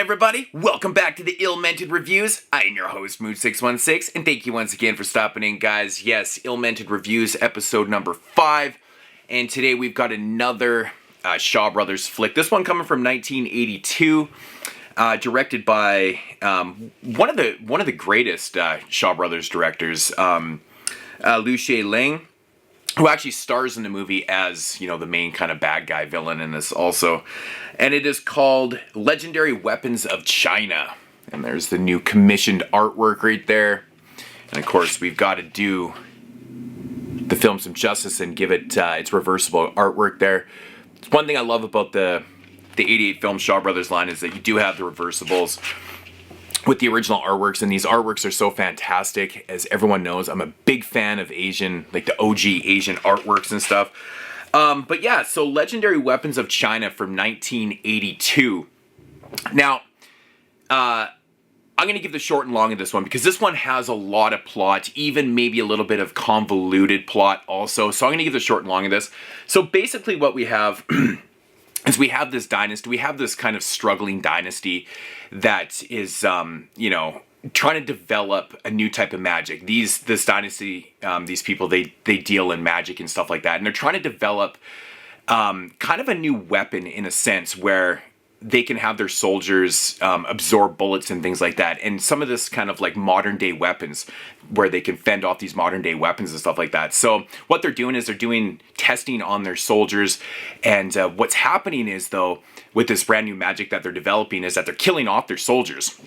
everybody? Welcome back to the ILLMented Reviews. I am your host, Mood616, and thank you once again for stopping in, guys. Yes, ILLMented Reviews, episode number 5, and today we've got another Shaw Brothers flick. This one coming from 1982, directed by one of the greatest Shaw Brothers directors, Liu Ling, who actually stars in the movie as, you know, the main kind of bad guy villain in this also. And it is called Legendary Weapons of China. And there's the new commissioned artwork right there. And of course, we've got to do the film some justice and give it its reversible artwork there. It's one thing I love about the 88 film Shaw Brothers line is that you do have the reversibles with the original artworks, and these artworks are so fantastic. As everyone knows, I'm a big fan of Asian, like the OG Asian artworks and stuff. But yeah, so Legendary Weapons of China from 1982. Now, I'm going to give the short and long of this one because this one has a lot of plot, even maybe a little bit of convoluted plot also. So I'm going to give the short and long of this. So basically what we have is we have this dynasty, we have this kind of struggling dynasty that is, you know, trying to develop a new type of magic. This dynasty, these people, they deal in magic and stuff like that. And they're trying to develop kind of a new weapon in a sense where they can have their soldiers absorb bullets and things like that. And some of this kind of like modern day weapons where they can fend off these modern day weapons and stuff like that. So what they're doing is they're doing testing on their soldiers. And what's happening is, though, with this brand new magic that they're developing is that they're killing off their soldiers.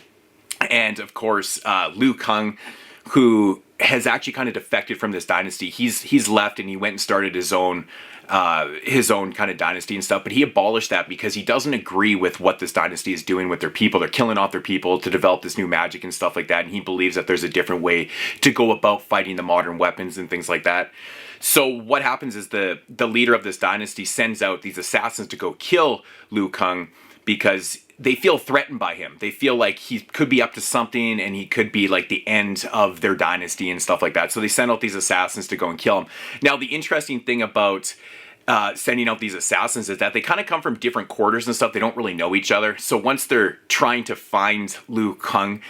And of course, Liu Kang, who has actually kind of defected from this dynasty, he's left and he went and started his own kind of dynasty and stuff, but he abolished that because he doesn't agree with what this dynasty is doing with their people. They're killing off their people to develop this new magic and stuff like that, and he believes that there's a different way to go about fighting the modern weapons and things like that. So what happens is the leader of this dynasty sends out these assassins to go kill Liu Kang because they feel threatened by him. They feel like he could be up to something and he could be like the end of their dynasty and stuff like that. So they send out these assassins to go and kill him. Now, the interesting thing about sending out these assassins is that they kind of come from different quarters and stuff. They don't really know each other. So once they're trying to find Liu Kang,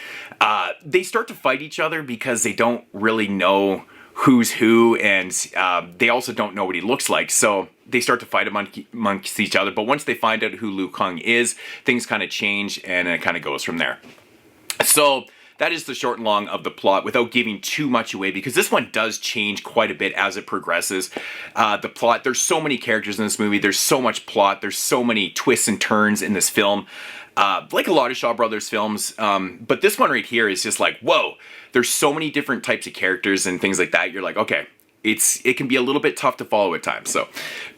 they start to fight each other because they don't really know who's who, and they also don't know what he looks like. So they start to fight amongst each other. But once they find out who Liu Kang is, things kind of change, and it kind of goes from there. So that is the short and long of the plot without giving too much away, because this one does change quite a bit as it progresses. The plot, there's so many characters in this movie, there's so much plot, there's so many twists and turns in this film. Like a lot of Shaw Brothers films, but this one right here is just like, whoa, there's so many different types of characters and things like that. You're like, okay, it can be a little bit tough to follow at times. So,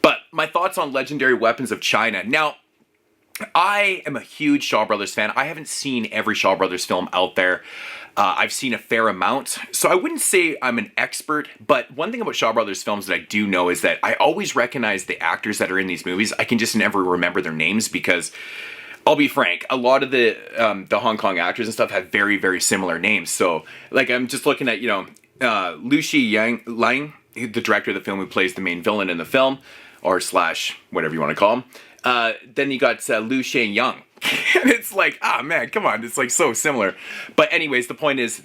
but my thoughts on Legendary Weapons of China. Now, I am a huge Shaw Brothers fan. I haven't seen every Shaw Brothers film out there. I've seen a fair amount, so I wouldn't say I'm an expert, but one thing about Shaw Brothers films that I do know is that I always recognize the actors that are in these movies. I can just never remember their names because, I'll be frank, a lot of the Hong Kong actors and stuff have very, very similar names. So, like, I'm just looking at, you know, Liu Lang, the director of the film who plays the main villain in the film, or slash, whatever you want to call him. Then you got Liu Shen-yang. And it's like, ah, man, come on. It's like so similar. But anyways, the point is,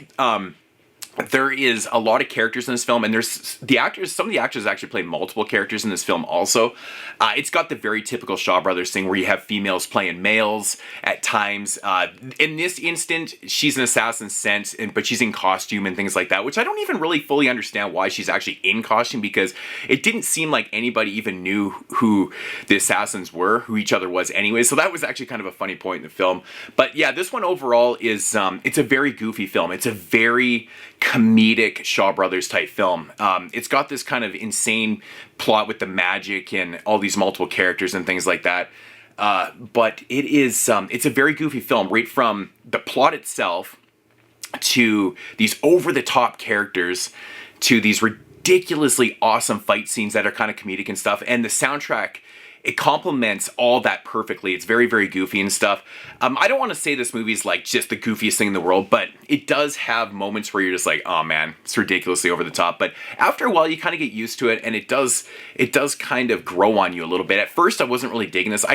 there is a lot of characters in this film, and there's the actors, some of the actors actually play multiple characters in this film also. It's got the very typical Shaw Brothers thing where you have females playing males at times. In this instant, she's an assassin sent, but she's in costume and things like that, which I don't even really fully understand why she's actually in costume, because it didn't seem like anybody even knew who the assassins were, who each other was anyway. So that was actually kind of a funny point in the film. But yeah, this one overall is, it's a very goofy film. It's a very comedic Shaw Brothers type film. It's got this kind of insane plot with the magic and all these multiple characters and things like that. But it is, it's a very goofy film, right from the plot itself to these over-the-top characters to these ridiculously awesome fight scenes that are kind of comedic and stuff. And the soundtrack it complements all that perfectly. It's very, very goofy and stuff. I don't want to say this movie's like just the goofiest thing in the world, but it does have moments where you're just like, oh man, it's ridiculously over the top. But after a while, you kind of get used to it, and it does kind of grow on you a little bit. At first, I wasn't really digging this.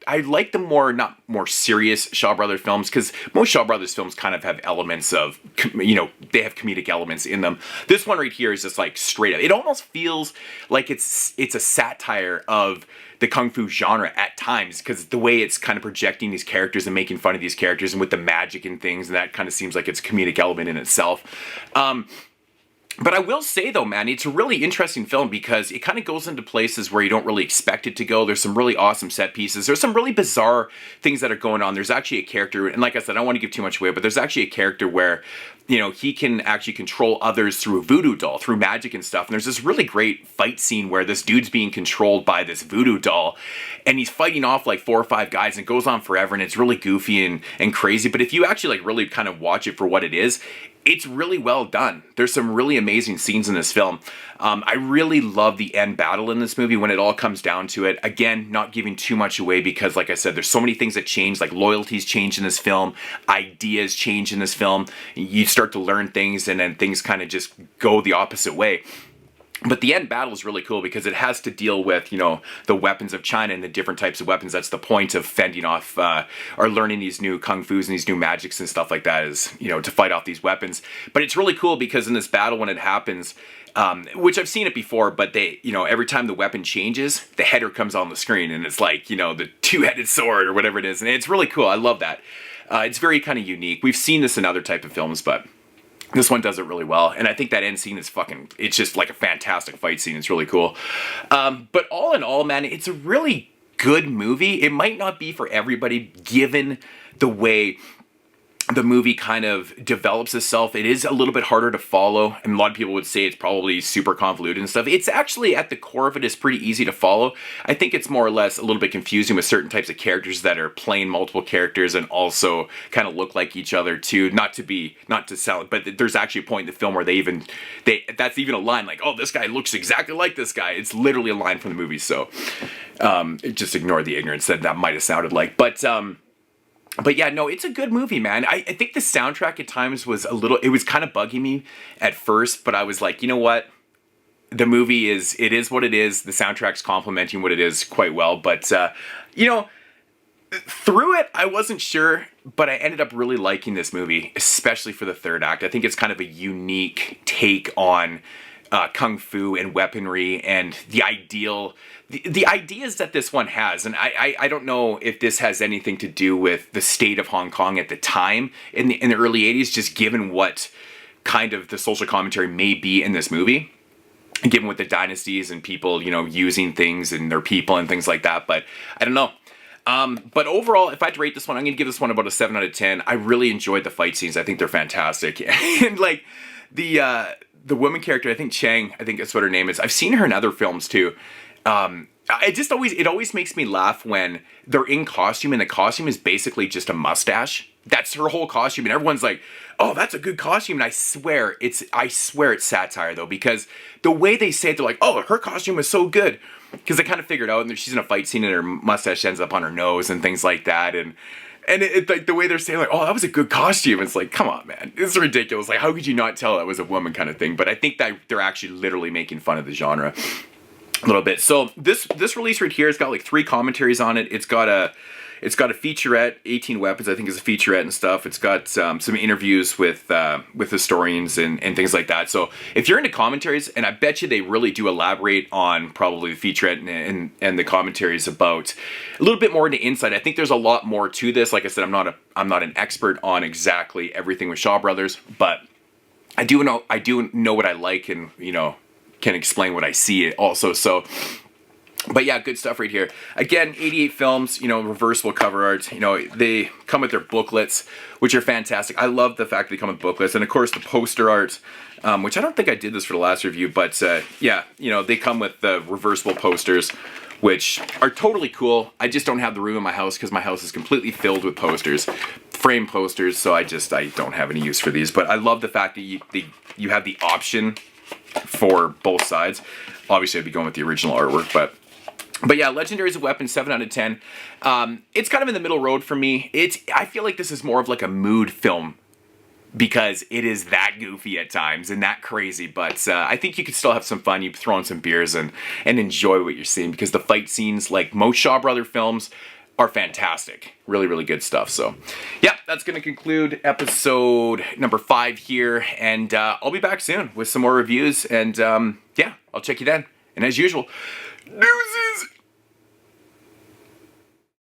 I like the not more serious Shaw Brothers films, because most Shaw Brothers films kind of have elements of, they have comedic elements in them. This one right here is just like straight up. It almost feels like it's a satire of the kung fu genre at times, because the way it's kind of projecting these characters and making fun of these characters and with the magic and things, and that kind of seems like it's a comedic element in itself. But I will say though, man, it's a really interesting film because it kind of goes into places where you don't really expect it to go. There's some really awesome set pieces. There's some really bizarre things that are going on. There's actually a character, and like I said, I don't want to give too much away, but there's actually a character where, he can actually control others through a voodoo doll, through magic and stuff. And there's this really great fight scene where this dude's being controlled by this voodoo doll, and he's fighting off like 4 or 5 guys, and it goes on forever, and it's really goofy and crazy. But if you actually like really kind of watch it for what it is, it's really well done. There's some really amazing scenes in this film. I really love the end battle in this movie when it all comes down to it. Again, not giving too much away because, like I said, there's so many things that change, like loyalties change in this film, ideas change in this film. You start to learn things, and then things kind of just go the opposite way. But the end battle is really cool because it has to deal with, the weapons of China and the different types of weapons. That's the point of fending off or learning these new kung fus and these new magics and stuff like that is, to fight off these weapons. But it's really cool because in this battle when it happens, which I've seen it before, but they, every time the weapon changes, the header comes on the screen and it's like, the two-headed sword or whatever it is. And it's really cool. I love that. It's very kind of unique. We've seen this in other type of films, but this one does it really well, and I think that end scene is it's just like a fantastic fight scene. It's really cool. But all in all, man, it's a really good movie. It might not be for everybody, given the way the movie kind of develops itself. It is a little bit harder to follow, and a lot of people would say it's probably super convoluted and stuff. It's actually, at the core of it, is pretty easy to follow. I think it's more or less a little bit confusing with certain types of characters that are playing multiple characters and also kind of look like each other too. Not to sound, but there's actually a point in the film where that's even a line like, oh, this guy looks exactly like this guy. It's literally a line from the movie, so just ignore the ignorance that might have sounded like. But yeah, no, it's a good movie, man. I think the soundtrack at times was it was kind of bugging me at first, but I was like, you know what? The movie is what it is. The soundtrack's complementing what it is quite well. But, through it, I wasn't sure, but I ended up really liking this movie, especially for the third act. I think it's kind of a unique take on kung fu and weaponry and the ideas that this one has. And I don't know if this has anything to do with the state of Hong Kong at the time in the early 80s, just given what kind of the social commentary may be in this movie, given with the dynasties and people, using things and their people and things like that. But I don't know. But overall, if I had to rate this one, I'm going to give this one about a 7 out of 10. I really enjoyed the fight scenes. I think they're fantastic. And like the woman character, I think Chang, I think that's what her name is. I've seen her in other films too. It always makes me laugh when they're in costume and the costume is basically just a mustache. That's her whole costume, and everyone's like, "Oh, that's a good costume." And I swear it's satire though, because the way they say it, they're like, "Oh, her costume is so good," because they kind of figured out, and she's in a fight scene and her mustache ends up on her nose and things like that, and it like the way they're saying like, "Oh, that was a good costume." It's like, come on, man, it's ridiculous. Like, how could you not tell that was a woman kind of thing? But I think that they're actually literally making fun of the genre a little bit. So this release right here has got like 3 commentaries on it. It's got a featurette, 18 Weapons, I think is a featurette and stuff. It's got some interviews with historians and things like that. So if you're into commentaries, and I bet you they really do elaborate on probably the featurette and the commentaries about a little bit more into insight. I think there's a lot more to this. Like I said, I'm not an expert on exactly everything with Shaw Brothers, but I do know what I like, and can explain what I see also. So, but yeah, good stuff right here. Again, 88 films, reversible cover art. They come with their booklets, which are fantastic. I love the fact they come with booklets. And of course the poster art, which I don't think I did this for the last review, but yeah, they come with the reversible posters, which are totally cool. I just don't have the room in my house because my house is completely filled with posters, frame posters. So I don't have any use for these, but I love the fact that you have the option for both sides. Obviously I'd be going with the original artwork, but But yeah, Legendary is a Weapon, 7 out of 10. It's kind of in the middle road for me. I feel like this is more of like a mood film because it is that goofy at times and that crazy. But I think you could still have some fun. You throw in some beers and enjoy what you're seeing because the fight scenes, like most Shaw Brother films, are fantastic. Really, really good stuff. So, yeah, that's going to conclude episode number 5 here. And I'll be back soon with some more reviews. And yeah, I'll check you then. And as usual, deuces!